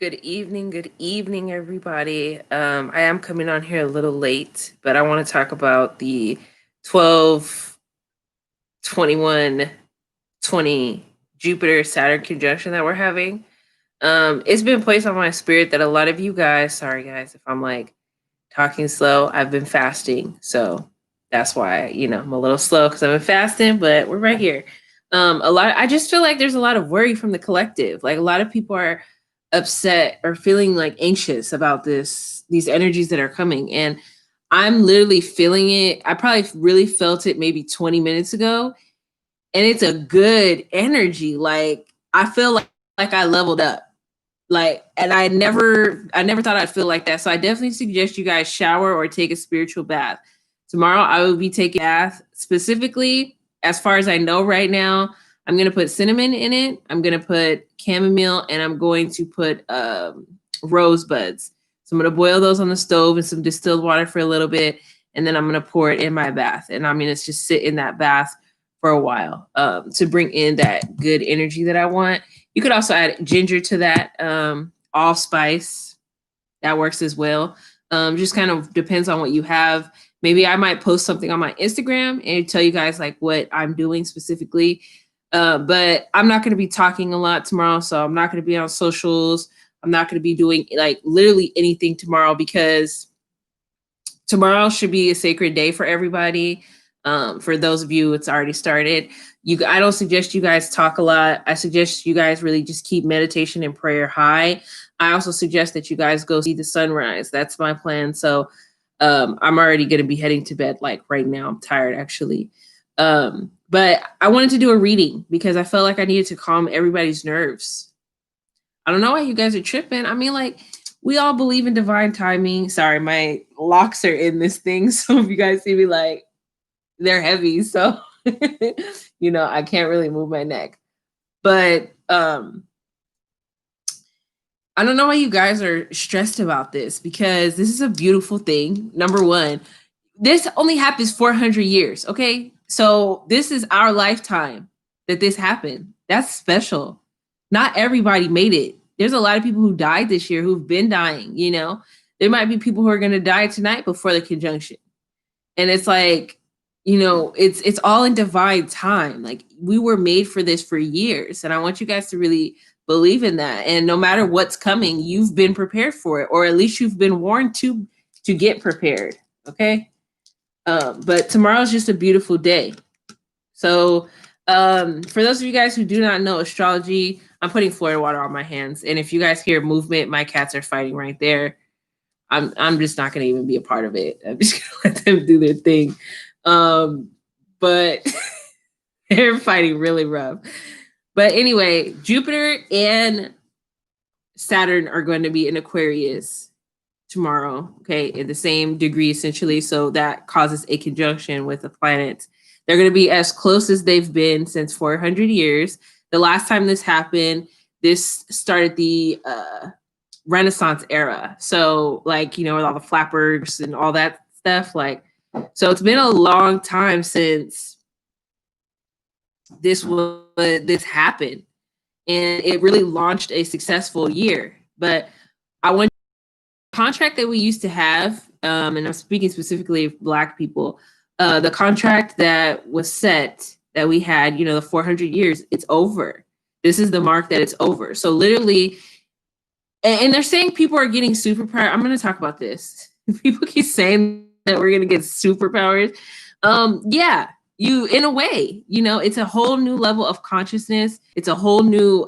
Good evening, everybody. I am coming on here a little late, but I want to talk about the 12, 21, 20 Jupiter Saturn conjunction that we're having. It's been placed on my spirit that a lot of you guys, sorry guys, if I'm like talking slow, I've been fasting. So that's why, I'm a little slow because I've been fasting, but we're right here. I just feel like there's a lot of worry from the collective. Like a lot of people are upset or feeling like anxious about these energies that are coming. And I'm literally feeling it. I probably really felt it maybe 20 minutes ago. And it's a good energy. Like I feel like I leveled up. Like, and I never thought I'd feel like that. So I definitely suggest you guys shower or take a spiritual bath. Tomorrow I will be taking a bath. Specifically, as far as I know right now, I'm gonna put cinnamon in it. I'm gonna put chamomile, and I'm going to put rosebuds. So I'm gonna boil those on the stove in some distilled water for a little bit, and then I'm gonna pour it in my bath. And I'm gonna just sit in that bath for a while to bring in that good energy that I want. You could also add ginger to that, allspice. That works as well. Just kind of depends on what you have. Maybe I might post something on my Instagram and tell you guys like what I'm doing specifically. But I'm not going to be talking a lot tomorrow, so I'm not going to be on socials. I'm not going to be doing like literally anything tomorrow because tomorrow should be a sacred day for everybody. For those of you, it's already started. I don't suggest you guys talk a lot. I suggest you guys really just keep meditation and prayer high. I also suggest that you guys go see the sunrise. That's my plan. So I'm already going to be heading to bed like right now. I'm tired actually. But I wanted to do a reading because I felt like I needed to calm everybody's nerves. I don't know why you guys are tripping. I mean, like, we all believe in divine timing. Sorry, my locks are in this thing. So if you guys see me like, they're heavy. So, I can't really move my neck. But I don't know why you guys are stressed about this because this is a beautiful thing. Number one, this only happens 400 years. Okay. So this is our lifetime that this happened. That's special. Not everybody made it. There's a lot of people who died this year who've been dying, There might be people who are going to die tonight before the conjunction. And it's like, it's all in divine time. Like we were made for this for years. And I want you guys to really believe in that. And no matter what's coming, you've been prepared for it, or at least you've been warned to get prepared. Okay. But tomorrow's just a beautiful day. So for those of you guys who do not know astrology, I'm putting Florida water on my hands. And if you guys hear movement, my cats are fighting right there. I'm just not going to even be a part of it. I'm just going to let them do their thing. But they're fighting really rough. But anyway, Jupiter and Saturn are going to be in Aquarius tomorrow, okay, in the same degree essentially. So that causes a conjunction with the planets. They're going to be as close as they've been since 400 years. The last time this happened, this started the Renaissance era. So like, with all the flappers and all that stuff, like, so it's been a long time since this happened, and it really launched a successful year. But I want contract that we used to have, and I'm speaking specifically of Black people, the contract that was set that we had, the 400 years, it's over. This is the mark that it's over. So literally, and they're saying people are getting superpower. I'm going to talk about this. People keep saying that we're going to get superpowers. Yeah, in a way, it's a whole new level of consciousness. It's a whole new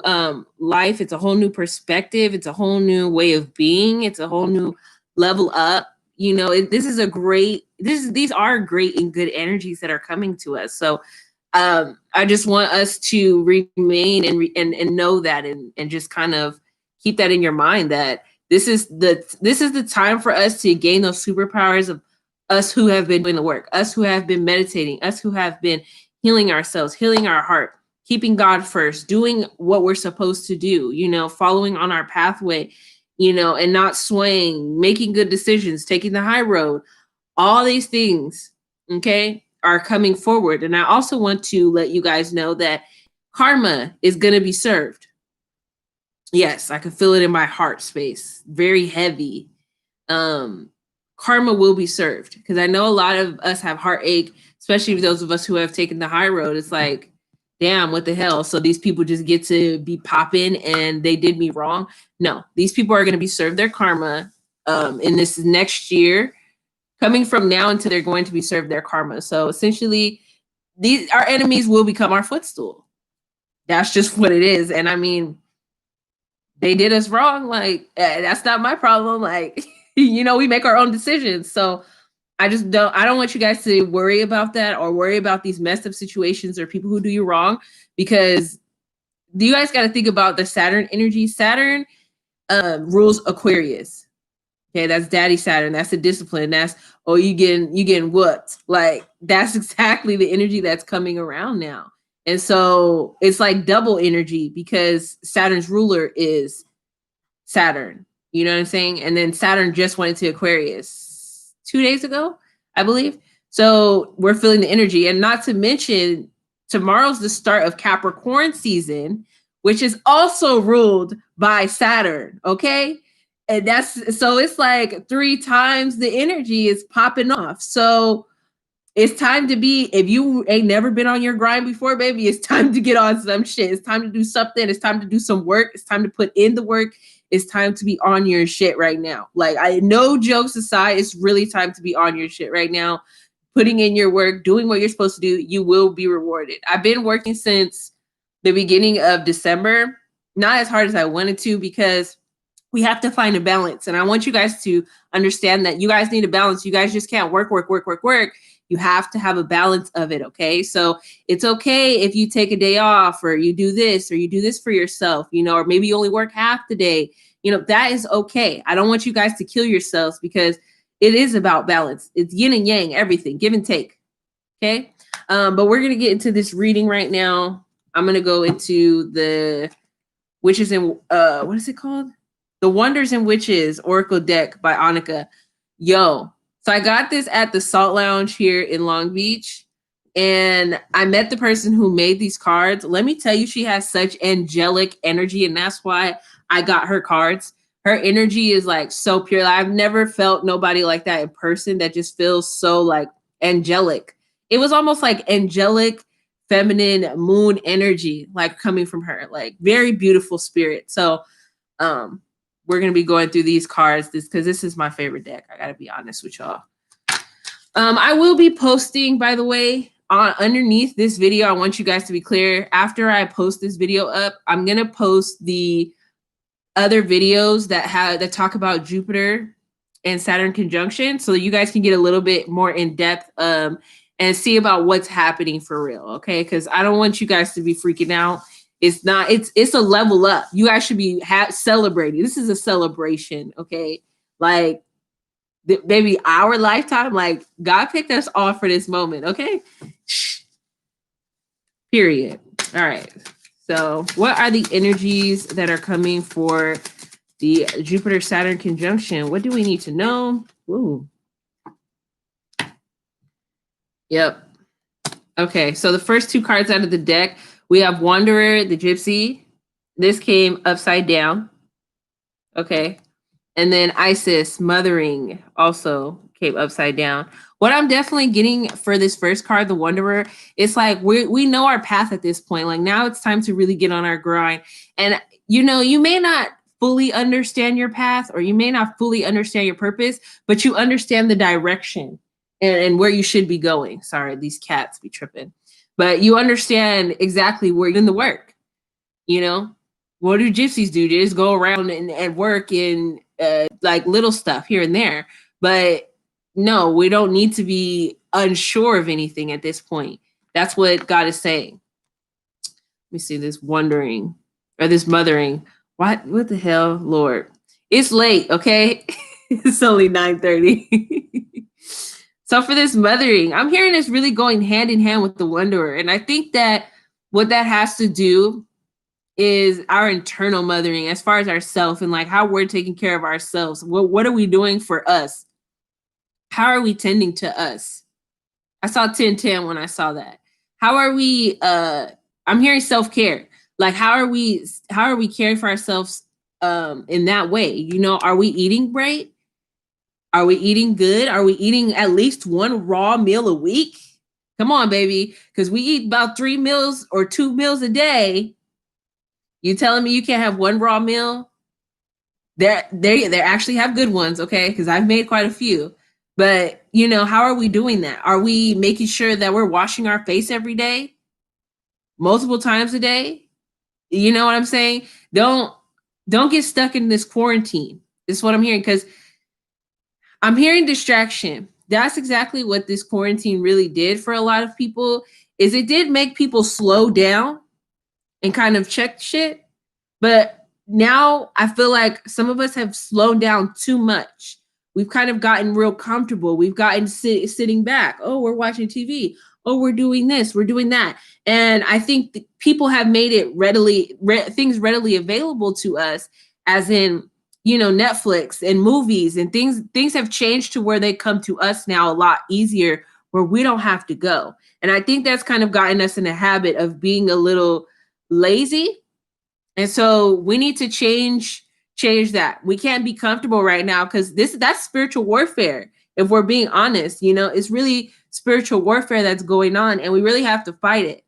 life. It's a whole new perspective. It's a whole new way of being. It's a whole new level up. These are great and good energies that are coming to us. So I just want us to remain and know that and just kind of keep that in your mind that this is the time for us to gain those superpowers of us who have been doing the work, us who have been meditating, us who have been healing ourselves, healing our heart, keeping God first, doing what we're supposed to do, following on our pathway, and not swaying, making good decisions, taking the high road. All these things, okay, are coming forward. And I also want to let you guys know that karma is going to be served. Yes, I can feel it in my heart space. Very heavy. Karma will be served, because I know a lot of us have heartache, especially those of us who have taken the high road. It's like, damn, what the hell? So these people just get to be popping and they did me wrong. No, these people are going to be served their karma in this next year. Coming from now until they're going to be served their karma. So essentially, these our enemies will become our footstool. That's just what it is. And I mean, they did us wrong. Like, that's not my problem. Like, we make our own decisions. So I don't want you guys to worry about that or worry about these messed up situations or people who do you wrong, because you guys got to think about the Saturn energy. Saturn rules Aquarius. Okay, that's Daddy Saturn. That's the discipline. That's, oh, you getting whooped. Like, that's exactly the energy that's coming around now. And so it's like double energy, because Saturn's ruler is Saturn. You know what I'm saying? And then Saturn just went into Aquarius 2 days ago, I believe. So we're feeling the energy. And not to mention, tomorrow's the start of Capricorn season, which is also ruled by Saturn. Okay. And so it's like 3 times the energy is popping off. So it's time to be, if you ain't never been on your grind before, baby, it's time to get on some shit. It's time to do something. It's time to do some work. It's time to put in the work. It's time to be on your shit right now. Like, no jokes aside, it's really time to be on your shit right now. Putting in your work, doing what you're supposed to do, you will be rewarded. I've been working since the beginning of December, not as hard as I wanted to, because we have to find a balance. And I want you guys to understand that you guys need a balance. You guys just can't work. You have to have a balance of it. Okay. So it's okay if you take a day off, or you do this for yourself, or maybe you only work half the day. That is okay. I don't want you guys to kill yourselves, because it is about balance. It's yin and yang, everything, give and take. Okay. But we're going to get into this reading right now. I'm going to go into the witches in, what is it called? The Wonders and Witches Oracle deck by Annika. Yo, so I got this at the Salt Lounge here in Long Beach, and I met the person who made these cards. Let me tell you, she has such angelic energy, and that's why I got her cards. Her energy is like so pure. I've never felt nobody like that in person that just feels so like angelic. It was almost like angelic, feminine moon energy, like coming from her, like very beautiful spirit. So, we're going to be going through these cards because this is my favorite deck. I got to be honest with y'all. I will be posting, by the way, underneath this video. I want you guys to be clear. After I post this video up, I'm going to post the other videos that talk about Jupiter and Saturn conjunction, so you guys can get a little bit more in depth and see about what's happening for real. Okay. Because I don't want you guys to be freaking out. It's not, it's a level up. You guys should be celebrating. This is a celebration. Okay. Like, maybe our lifetime, like, God picked us off for this moment. Okay. Period. All right. So what are the energies that are coming for the Jupiter Saturn conjunction? What do we need to know? Ooh. Yep. Okay. So the first 2 cards out of the deck, we have Wanderer, the Gypsy. This came upside down. Okay. And then Isis, Mothering, also came upside down. What I'm definitely getting for this first card, the Wanderer, it's like we know our path at this point. Like, now it's time to really get on our grind. And, you may not fully understand your path, or you may not fully understand your purpose, but you understand the direction and where you should be going. Sorry, these cats be tripping. But you understand exactly where you're in the work. What do gypsies do? They just go around and work in like little stuff here and there. But no, we don't need to be unsure of anything at this point. That's what God is saying. Let me see this wondering or this mothering. What the hell, Lord? It's late, okay? It's only 9:30. So for this mothering, I'm hearing this really going hand in hand with the Wanderer. And I think that what that has to do is our internal mothering as far as ourselves, and like how we're taking care of ourselves. What are we doing for us? How are we tending to us? I saw 1010 when I saw that. How are we I'm hearing self-care. Like, how are we caring for ourselves in that way? You know, are we eating right? Are we eating good? Are we eating at least one raw meal a week? Come on, baby. Because we eat about 3 meals or 2 meals a day. You telling me you can't have one raw meal? They actually have good ones, okay? Because I've made quite a few. But you know, how are we doing that? Are we making sure that we're washing our face every day, multiple times a day? You know what I'm saying? Don't get stuck in this quarantine. This is what I'm hearing, because I'm hearing distraction. That's exactly what this quarantine really did for a lot of people. Is it did make people slow down and kind of check shit. But now I feel like some of us have slowed down too much. We've kind of gotten real comfortable. We've gotten sitting back. Oh, we're watching TV. Oh, we're doing this. We're doing that. And I think people have made it things readily available to us, as in, you know, Netflix and movies and things. Things have changed to where they come to us now a lot easier, where we don't have to go. And I think that's kind of gotten us in a habit of being a little lazy. And so we need to change that. We can't be comfortable right now, because that's spiritual warfare. If we're being honest, you know, it's really spiritual warfare that's going on, and we really have to fight it.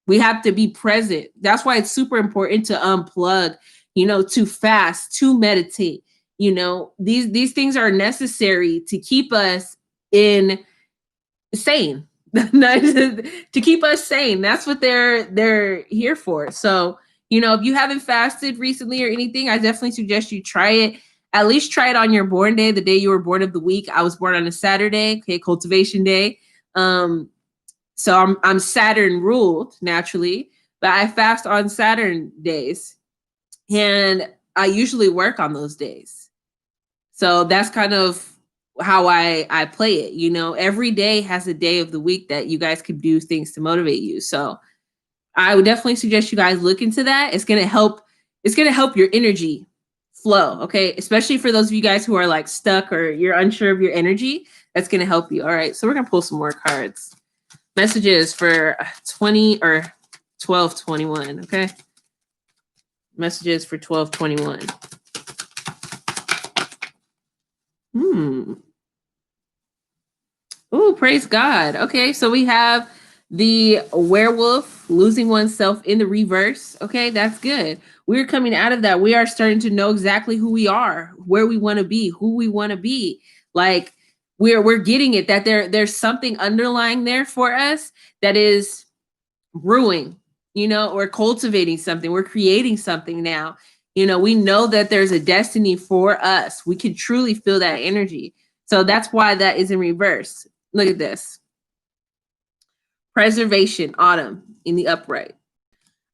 We have to be present. That's why it's super important to unplug, you know, to fast, to meditate. You know, these things are necessary to keep us in sane. To keep us sane. That's what they're here for. So, you know, if you haven't fasted recently or anything, I definitely suggest you try it. At least try it on your born day, the day you were born of the week. I was born on a Saturday, okay, cultivation day. So I'm Saturn ruled naturally, but I fast on Saturn days, and I usually work on those days. So that's kind of how I play it. You know, every day has a day of the week that you guys could do things to motivate you. So I would definitely suggest you guys look into that. It's gonna help your energy flow, okay? Especially for those of you guys who are like stuck or you're unsure of your energy, that's gonna help you. All right, so we're gonna pull some more cards. Messages for 20 or 12/21, okay? Messages for 12/21. Oh, praise God. Okay, so we have the werewolf losing oneself in the reverse. Okay, that's good. We're coming out of that. We are starting to know exactly who we are, where we want to be, who we want to be. Like we're getting it, that there's something underlying there for us that is brewing, you know, or cultivating something. We're creating something now. You know, we know that there's a destiny for us. We can truly feel that energy. So that's why that is in reverse. Look at this. Preservation, autumn in the upright.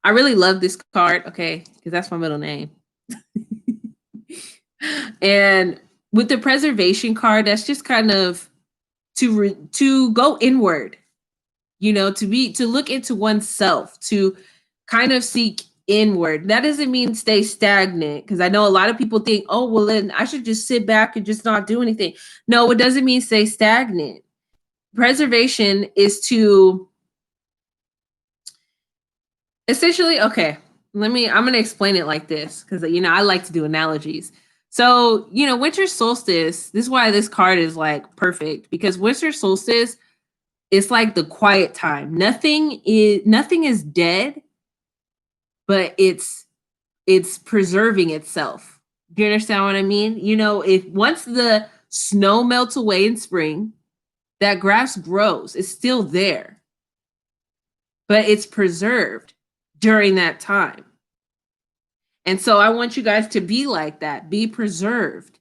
I really love this card, okay, because that's my middle name. And with the preservation card, that's just kind of to go inward, you know, to look into oneself, to kind of seek inward. That doesn't mean stay stagnant, because I know a lot of people think, oh, well, then I should just sit back and just not do anything. No, it doesn't mean stay stagnant. Preservation is to essentially, okay, I'm going to explain it like this, because, you know, I like to do analogies. So, you know, winter solstice, this is why this card is like perfect, because winter solstice, it's like the quiet time. Nothing is dead, but it's preserving itself. Do you understand what I mean? You know, if once the snow melts away in spring, that grass grows. It's still there, but it's preserved during that time. And so I want you guys to be like that. Be preserved.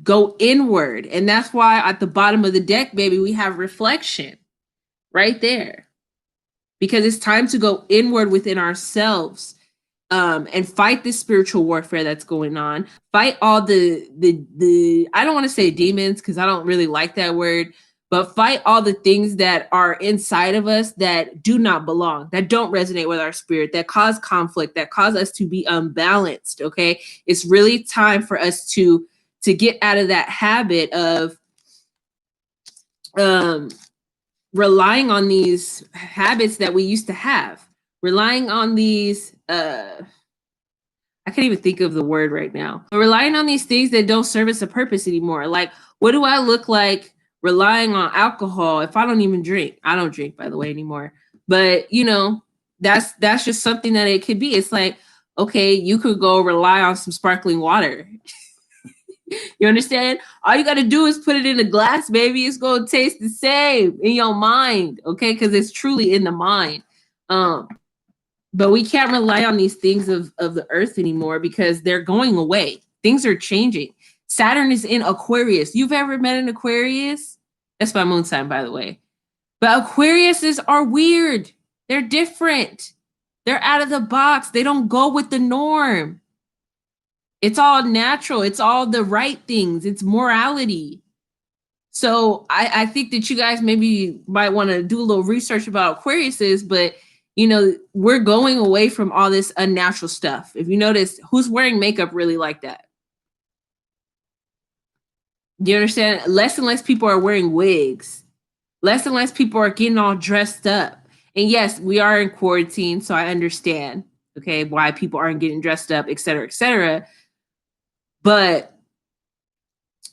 Go inward. And that's why at the bottom of the deck, baby, we have reflection right there. Because it's time to go inward within ourselves, and fight this spiritual warfare that's going on. Fight all the I don't want to say demons, because I don't really like that word, but fight all the things that are inside of us that do not belong, that don't resonate with our spirit, that cause conflict, that cause us to be unbalanced. Okay, it's really time for us to get out of that habit of relying on these habits that we used to have, relying on these I can't even think of the word right now. But relying on these things that don't serve us a purpose anymore. Like, what do I look like relying on alcohol if I don't even drink? I don't drink, by the way, anymore. But that's just something that it could be. It's like, okay, you could go rely on some sparkling water. You understand? All you got to do is put it in a glass, baby. It's going to taste the same in your mind, okay? Because it's truly in the mind. But we can't rely on these things of the earth anymore because they're going away. Things are changing. Saturn is in Aquarius. You've ever met an Aquarius? That's my moon sign, by the way. But Aquariuses are weird. They're different. They're out of the box. They don't go with the norm. It's all natural. It's all the right things. It's morality. So I think that you guys maybe might want to do a little research about Aquariuses, but we're going away from all this unnatural stuff. If you notice, who's wearing makeup really like that? Do you understand? Less and less people are wearing wigs. Less and less people are getting all dressed up. And yes, we are in quarantine, so I understand, okay, why people aren't getting dressed up, et cetera, et cetera. But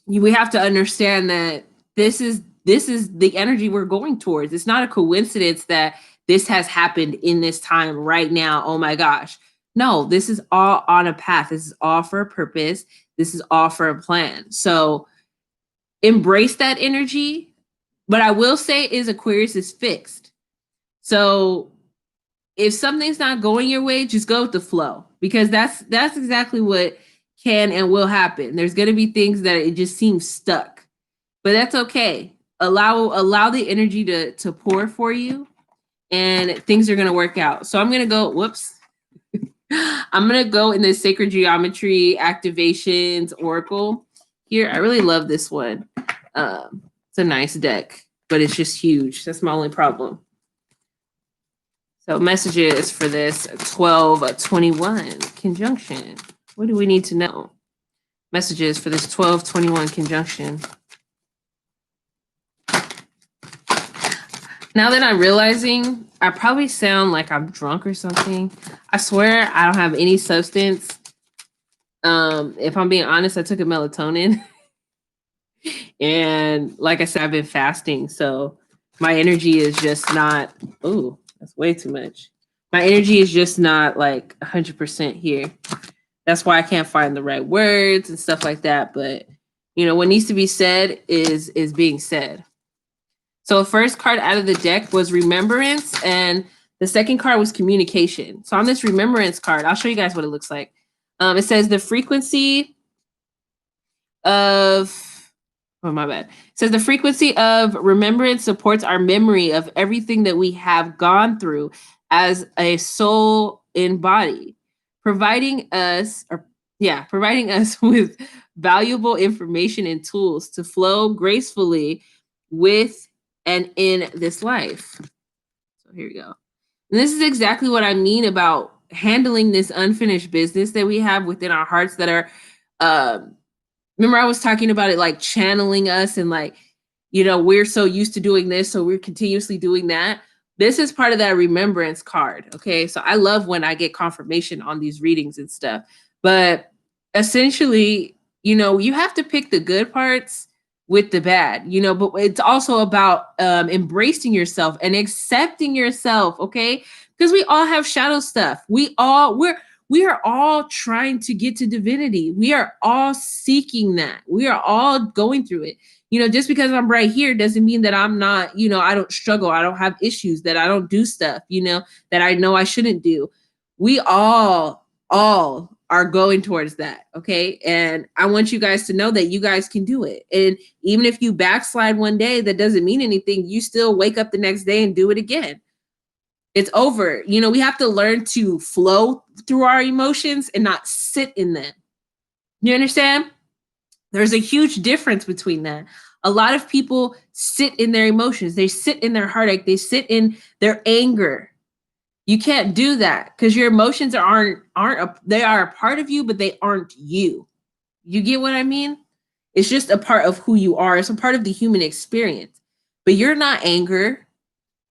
we have to understand that this is the energy we're going towards. It's not a coincidence that this has happened in this time right now. Oh my gosh. No, this is all on a path. This is all for a purpose. This is all for a plan. So embrace that energy. But I will say is Aquarius is fixed. So if something's not going your way, just go with the flow, because that's exactly what can and will happen. There's going to be things that it just seems stuck, but that's okay. Allow the energy to pour for you, and things are going to work out. So I'm going to go, I'm going to go in the Sacred Geometry Activations Oracle here. I really love this one. It's a nice deck, but it's just huge. That's my only problem. So messages for this 12-21 conjunction. What do we need to know? Messages for this 12-21 conjunction. Now that I'm realizing, I probably sound like I'm drunk or something. I swear I don't have any substance. If I'm being honest, I took a melatonin. And like I said, I've been fasting. So my energy is just not, oh, that's way too much. My energy is just not like 100% here. That's why I can't find the right words and stuff like that. But, what needs to be said is being said. So the first card out of the deck was Remembrance, and the second card was Communication. So on this Remembrance card, I'll show you guys what it looks like. It says the frequency of, oh, my bad. It says the frequency of remembrance supports our memory of everything that we have gone through as a soul in body, providing us with valuable information and tools to flow gracefully with and in this life. So here we go. And this is exactly what I mean about handling this unfinished business that we have within our hearts that are, remember I was talking about it like channeling us and like, we're so used to doing this, so we're continuously doing that. This is part of that remembrance card, okay? So I love when I get confirmation on these readings and stuff. But essentially, you have to pick the good parts with the bad, but it's also about embracing yourself and accepting yourself, okay? Because we all have shadow stuff. We are all trying to get to divinity. We are all seeking that. We are all going through it. Just because I'm right here doesn't mean that I'm not, I don't struggle. I don't have issues, that I don't do stuff, that I know I shouldn't do. We all are going towards that. Okay. And I want you guys to know that you guys can do it. And even if you backslide one day, that doesn't mean anything. You still wake up the next day and do it again. It's over. We have to learn to flow through our emotions and not sit in them. You understand? There's a huge difference between that. A lot of people sit in their emotions. They sit in their heartache. They sit in their anger. You can't do that because your emotions they are a part of you, but they aren't you. You get what I mean? It's just a part of who you are. It's a part of the human experience. But you're not anger.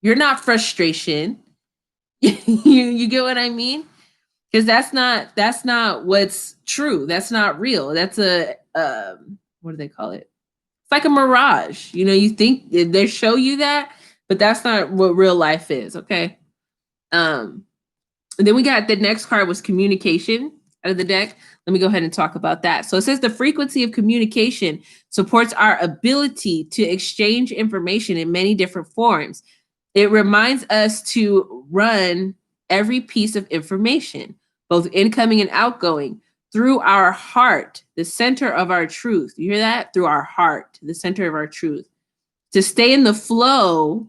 You're not frustration. You get what I mean? Because that's not what's true. That's not real. That's a what do they call it? It's like a mirage. You know, you think they show you that, but that's not what real life is. Okay. Um, and then we got the next card was communication out of the deck. Let me go ahead and talk about that. So it says the frequency of communication supports our ability to exchange information in many different forms. It reminds us to run every piece of information, both incoming and outgoing, through our heart, the center of our truth. You hear that? Through our heart, the center of our truth. To stay in the flow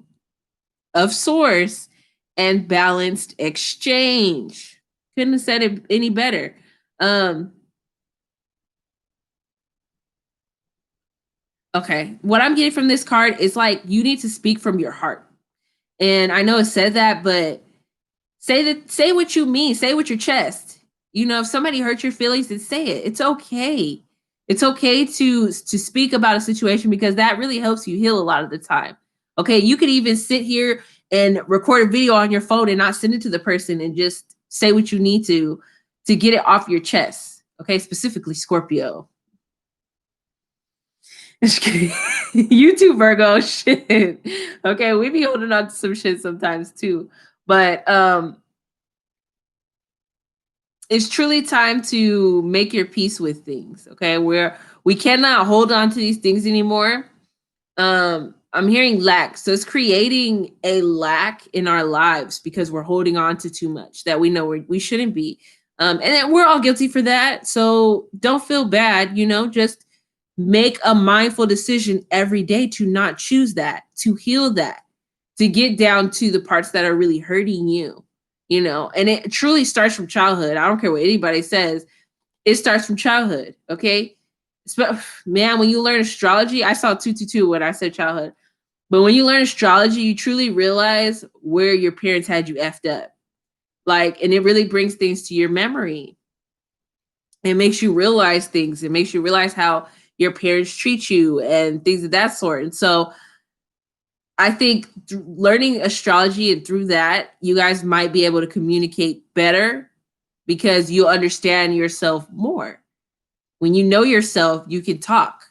of source and balanced exchange. Couldn't have said it any better. Okay. What I'm getting from this card is like you need to speak from your heart. And I know it said that, but say what you mean. Say it with your chest. You know, if somebody hurt your feelings, then say it. It's okay. It's okay to speak about a situation because that really helps you heal a lot of the time. Okay, you could even sit here and record a video on your phone and not send it to the person and just say what you need to get it off your chest. Okay, specifically Scorpio. You too, Virgo. Shit. Okay, we be holding on to some shit sometimes too. But it's truly time to make your peace with things. Okay, we cannot hold on to these things anymore. I'm hearing lack, so it's creating a lack in our lives because we're holding on to too much that we know we shouldn't be. And we're all guilty for that. So don't feel bad. You know, just make a mindful decision every day to not choose that, to heal that, to get down to the parts that are really hurting you. You know, and it truly starts from childhood. I don't care what anybody says. It starts from childhood. Okay. Man, when you learn astrology, I saw 222 when I said childhood. But when you learn astrology, you truly realize where your parents had you effed up. Like, and it really brings things to your memory. It makes you realize things. It makes you realize how your parents treat you and things of that sort. And so I think learning astrology and through that, you guys might be able to communicate better because you'll understand yourself more. When you know yourself, you can talk.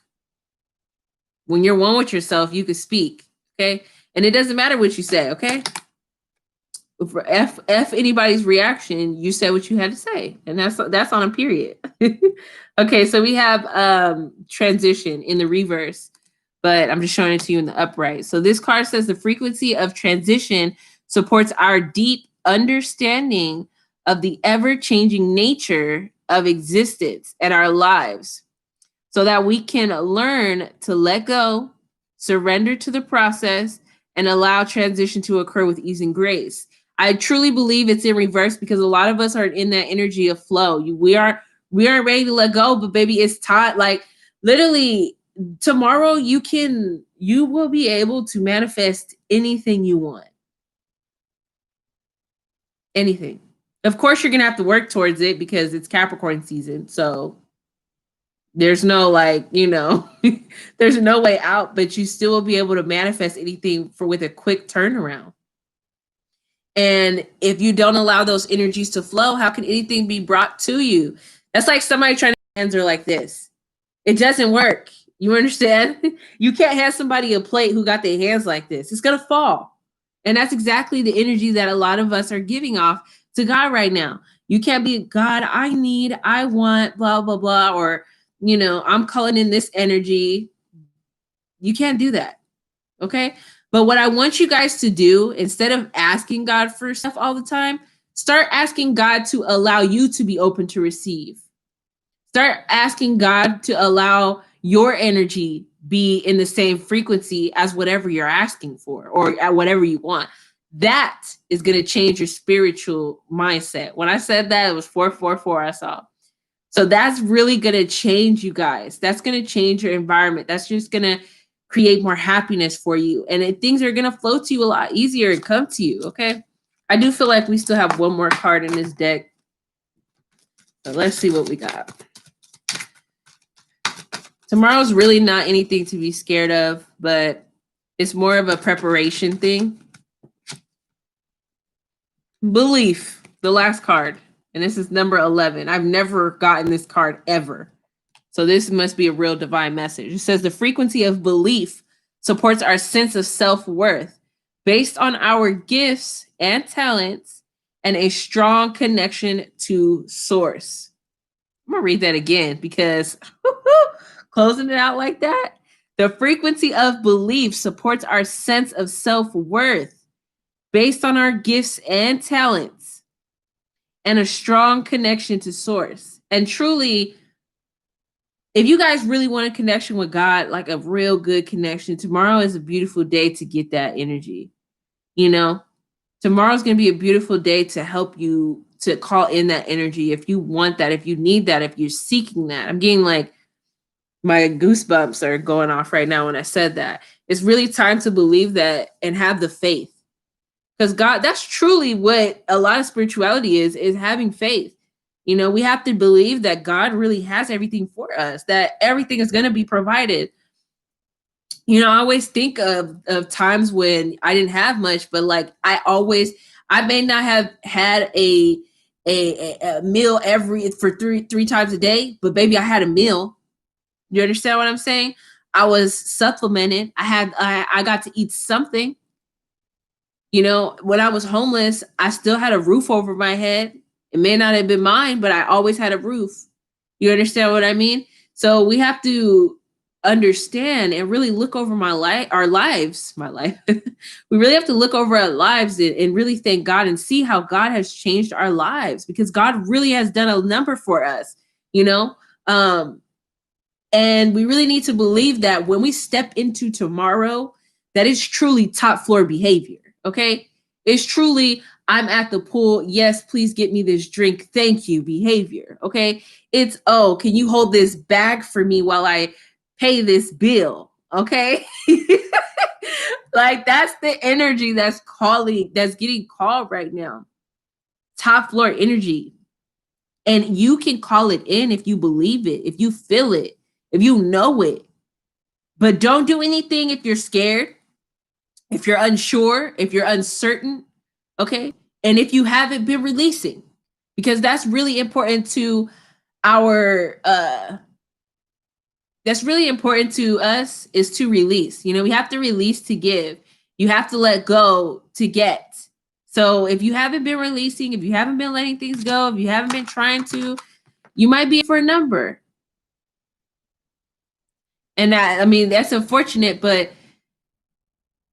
When you're one with yourself, you can speak. Okay. And it doesn't matter what you say. Okay. For F anybody's reaction, you said what you had to say. And that's on a period. Okay. So we have transition in the reverse, but I'm just showing it to you in the upright. So this card says the frequency of transition supports our deep understanding of the ever-changing nature of existence and our lives so that we can learn to let go, surrender to the process, and allow transition to occur with ease and grace. I truly believe it's in reverse because a lot of us are in that energy of flow. We aren't ready to let go, but baby, it's time. Like literally tomorrow you will be able to manifest anything you want. Anything. Of course, you're going to have to work towards it because it's Capricorn season. So there's no like, you know, there's no way out, but you still will be able to manifest anything with a quick turnaround. And if you don't allow those energies to flow, how can anything be brought to you? That's like somebody trying to answer like this. It doesn't work. You understand? You can't have somebody a plate who got their hands like this. It's going to fall. And that's exactly the energy that a lot of us are giving off to God right now. You can't be, God, I want, blah, blah, blah, or, you know, I'm calling in this energy. You can't do that. Okay. But what I want you guys to do, instead of asking God for stuff all the time, start asking God to allow you to be open to receive. Start asking God to allow your energy be in the same frequency as whatever you're asking for or at whatever you want. That is going to change your spiritual mindset. When I said that, it was 444 I saw. So that's really going to change you guys. That's going to change your environment. That's just going to create more happiness for you. And things are going to flow to you a lot easier and come to you. Okay. I do feel like we still have one more card in this deck. So let's see what we got. Tomorrow's really not anything to be scared of, but it's more of a preparation thing. Belief, the last card. And this is number 11. I've never gotten this card ever. So this must be a real divine message. It says the frequency of belief supports our sense of self-worth based on our gifts and talents and a strong connection to source. I'm going to read that again because closing it out like that. The frequency of belief supports our sense of self-worth based on our gifts and talents and a strong connection to source. And truly, if you guys really want a connection with God, like a real good connection, tomorrow is a beautiful day to get that energy. You know, tomorrow's going to be a beautiful day to help you to call in that energy. If you want that, if you need that, if you're seeking that. I'm getting like my goosebumps are going off right now when I said that. It's really time to believe that and have the faith. Because God, that's truly what a lot of spirituality is having faith. You know, we have to believe that God really has everything for us, that everything is going to be provided. You know, I always think of times when I didn't have much, but like I may not have had a meal for three times a day, but baby, I had a meal. You understand what I'm saying? I was supplemented. I got to eat something. You know, when I was homeless, I still had a roof over my head. It may not have been mine, but I always had a roof. You understand what I mean? So we have to understand and really look over our lives. We really have to look over our lives and really thank God and see how God has changed our lives, because God really has done a number for us, you know? And we really need to believe that when we step into tomorrow, that is truly top floor behavior. Okay. It's truly, I'm at the pool. Yes, please get me this drink. Thank you. Behavior. Okay. It's, oh, can you hold this bag for me while I pay this bill? Okay. Like that's the energy that's getting called right now. Top floor energy. And you can call it in if you believe it, if you feel it, if you know it. But don't do anything if you're scared, if you're unsure, if you're uncertain, okay? And if you haven't been releasing, because that's really important to that's really important to us, is to release. You know, we have to release to give. You have to let go to get. So if you haven't been releasing, if you haven't been letting things go, if you haven't been trying to, you might be for a number. And I mean, that's unfortunate, but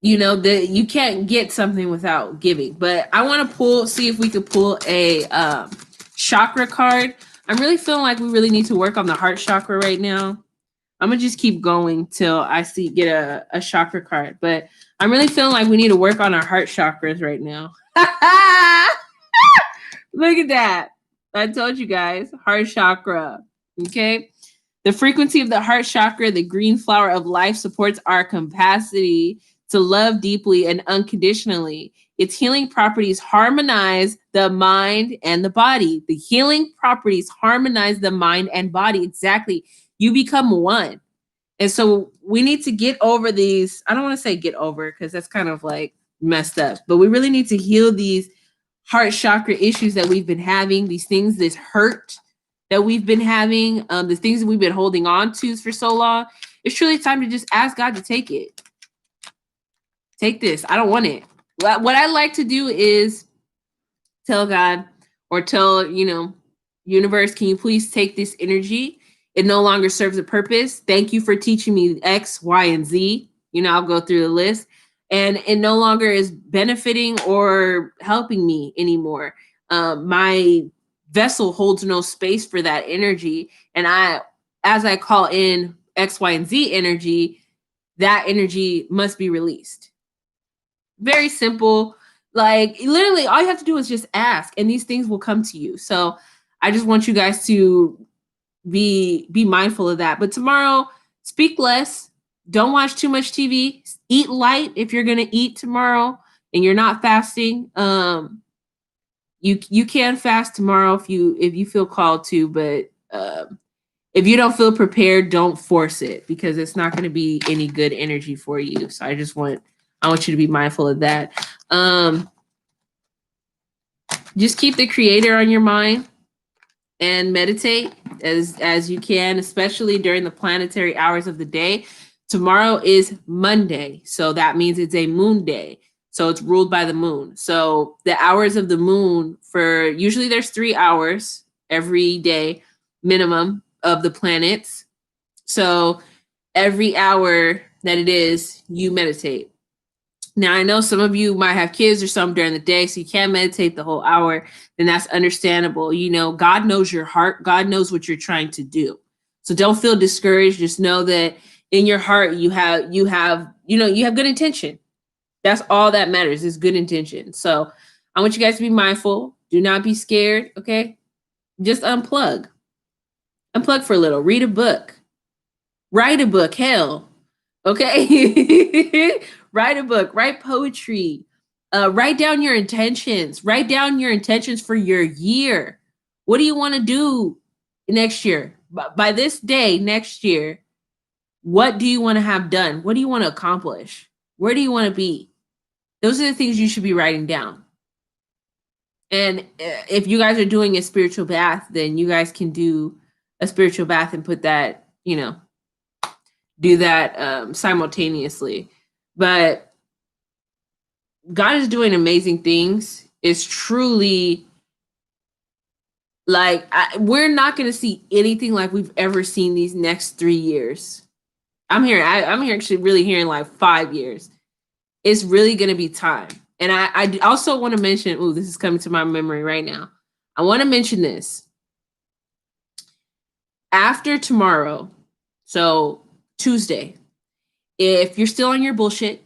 you know, you can't get something without giving. But I want to see if we could pull a chakra card. I'm really feeling like we really need to work on the heart chakra right now. I'm gonna just keep going till I get a chakra card. But I'm really feeling like we need to work on our heart chakras right now. Look at that. I told you guys, heart chakra. Okay. The frequency of the heart chakra, the green flower of life, supports our capacity to love deeply and unconditionally. Its healing properties harmonize the mind and the body. The healing properties harmonize the mind and body. Exactly. You become one. And so we need to get over these. I don't want to say get over because that's kind of like messed up, but we really need to heal these heart chakra issues that we've been having, these things, this hurt that we've been having, the things that we've been holding on to for so long. It's truly time to just ask God to take it. Take this. I don't want it. What I like to do is tell God or tell, universe, can you please take this energy? It no longer serves a purpose. Thank you for teaching me X, Y, and Z. I'll go through the list. And it no longer is benefiting or helping me anymore. My vessel holds no space for that energy. And as I call in X, Y, and Z energy, that energy must be released. Very simple. Like literally all you have to do is just ask and these things will come to you. So I just want you guys to be mindful of that. But tomorrow, speak less. Don't watch too much TV. Eat light if you're going to eat tomorrow and you're not fasting. You can fast tomorrow if you feel called to, but if you don't feel prepared, don't force it because it's not going to be any good energy for you. So I want you to be mindful of that. Just keep the creator on your mind. and meditate as you can, especially during the planetary hours of the day. Tomorrow is Monday, so that means it's a moon day. So it's ruled by the moon. So the hours of the moon, for usually there's 3 hours every day minimum of the planets. So every hour that it is, you meditate. Now, I know some of you might have kids or something during the day, so you can't meditate the whole hour, then that's understandable. You know, God knows your heart. God knows what you're trying to do. So don't feel discouraged. Just know that in your heart you have good intention. That's all that matters is good intention. So I want you guys to be mindful. Do not be scared, okay? Just unplug. Unplug for a little. Read a book. Write a book, hell. Okay? Write a book, write poetry, write down your intentions, write down your intentions for your year. What do you want to do next year? By this day next year, what do you want to have done? What do you want to accomplish? Where do you want to be? Those are the things you should be writing down. And if you guys are doing a spiritual bath, then you guys can do a spiritual bath and put that, do that simultaneously. But God is doing amazing things. It's truly like we're not going to see anything like we've ever seen these next 3 years. I'm here actually really hearing like 5 years. It's really going to be time. And I also want to mention, this is coming to my memory right now. I want to mention this. After tomorrow, so Tuesday, if you're still on your bullshit,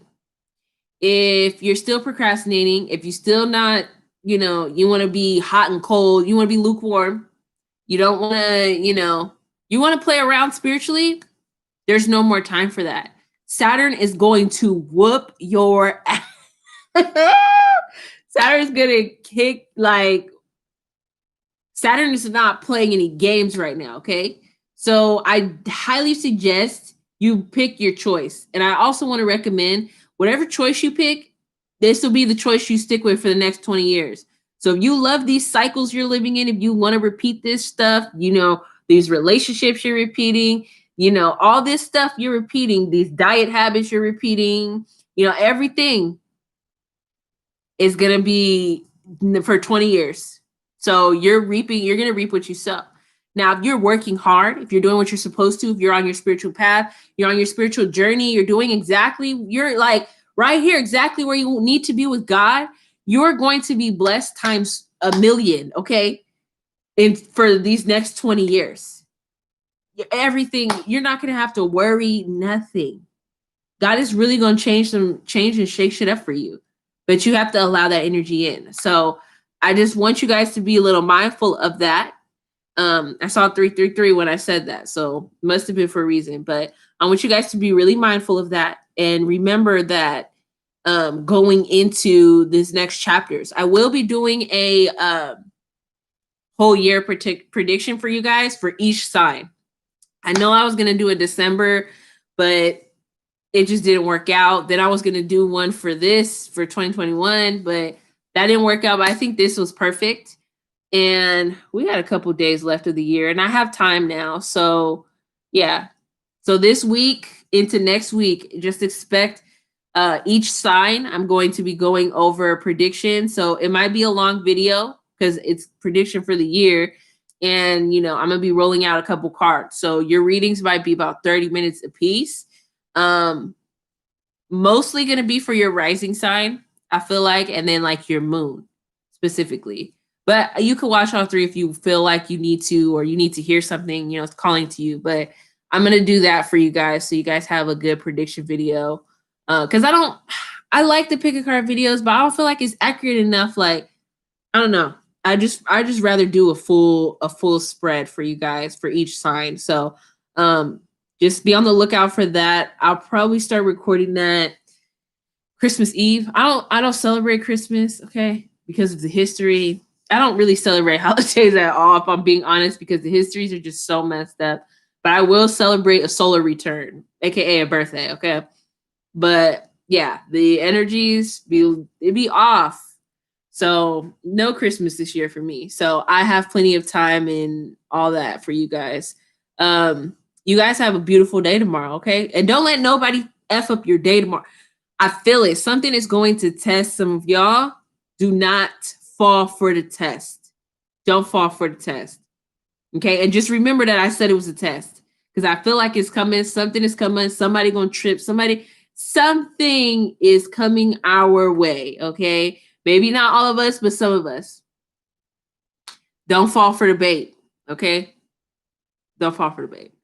if you're still procrastinating, if you're still not, you want to be hot and cold, you want to be lukewarm, you don't want to, you want to play around spiritually, there's no more time for that. Saturn is going to whoop your ass. Saturn's going to kick, Saturn is not playing any games right now, okay? So I highly suggest you pick your choice. And I also want to recommend whatever choice you pick, this will be the choice you stick with for the next 20 years. So if you love these cycles you're living in, if you want to repeat this stuff, these relationships you're repeating, all this stuff you're repeating, these diet habits you're repeating, everything is going to be for 20 years. So you're going to reap what you sow. Now, if you're working hard, if you're doing what you're supposed to, if you're on your spiritual path, you're on your spiritual journey, you're like right here, exactly where you need to be with God, you're going to be blessed times 1,000,000, okay? For these next 20 years. Everything, you're not going to have to worry nothing. God is really going to change and shake shit up for you. But you have to allow that energy in. So I just want you guys to be a little mindful of that. I saw 333 when I said that, so must have been for a reason. But I want you guys to be really mindful of that and remember that going into this next chapters, I will be doing a whole year prediction for you guys for each sign. I know I was gonna do a December, but it just didn't work out. Then I was gonna do one for 2021, but that didn't work out. But I think this was perfect. And we got a couple days left of the year and I have time now. So yeah. So this week into next week, just expect each sign. I'm going to be going over a prediction. So it might be a long video because it's prediction for the year. And, I'm going to be rolling out a couple cards. So your readings might be about 30 minutes a piece. Mostly going to be for your rising sign, I feel like, and then like your moon specifically. But you can watch all 3 if you feel like you need to, or you need to hear something, it's calling to you. But I'm going to do that for you guys. So you guys have a good prediction video. Cause I like the pick a card videos, but I don't feel like it's accurate enough. Like, I don't know. I just rather do a full spread for you guys for each sign. So, just be on the lookout for that. I'll probably start recording that Christmas Eve. I don't celebrate Christmas. Okay. Because of the history. I don't really celebrate holidays at all, if I'm being honest, because the histories are just so messed up. But I will celebrate a solar return, aka a birthday, okay? But yeah, the energies be off. So no Christmas this year for me. So I have plenty of time and all that for you guys. You guys have a beautiful day tomorrow, okay? And don't let nobody F up your day tomorrow. I feel it. Something is going to test some of y'all. Do not fall for the test. Don't fall for the test. Okay? And just remember that I said it was a test. Because I feel like it's coming. Something is coming. Somebody gonna trip. Something is coming our way. Okay? Maybe not all of us, but some of us. Don't fall for the bait. Okay? Don't fall for the bait.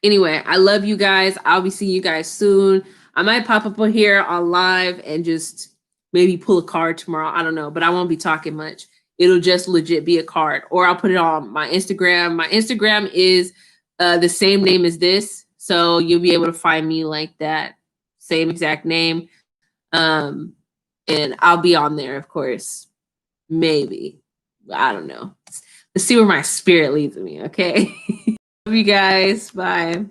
Anyway, I love you guys. I'll be seeing you guys soon. I might pop up on here on live and just maybe pull a card tomorrow. I don't know, but I won't be talking much. It'll just legit be a card, or I'll put it on my Instagram. My Instagram is the same name as this, so you'll be able to find me like that, same exact name. And I'll be on there, of course. Maybe. I don't know. Let's see where my spirit leads me, okay? Love you guys. Bye.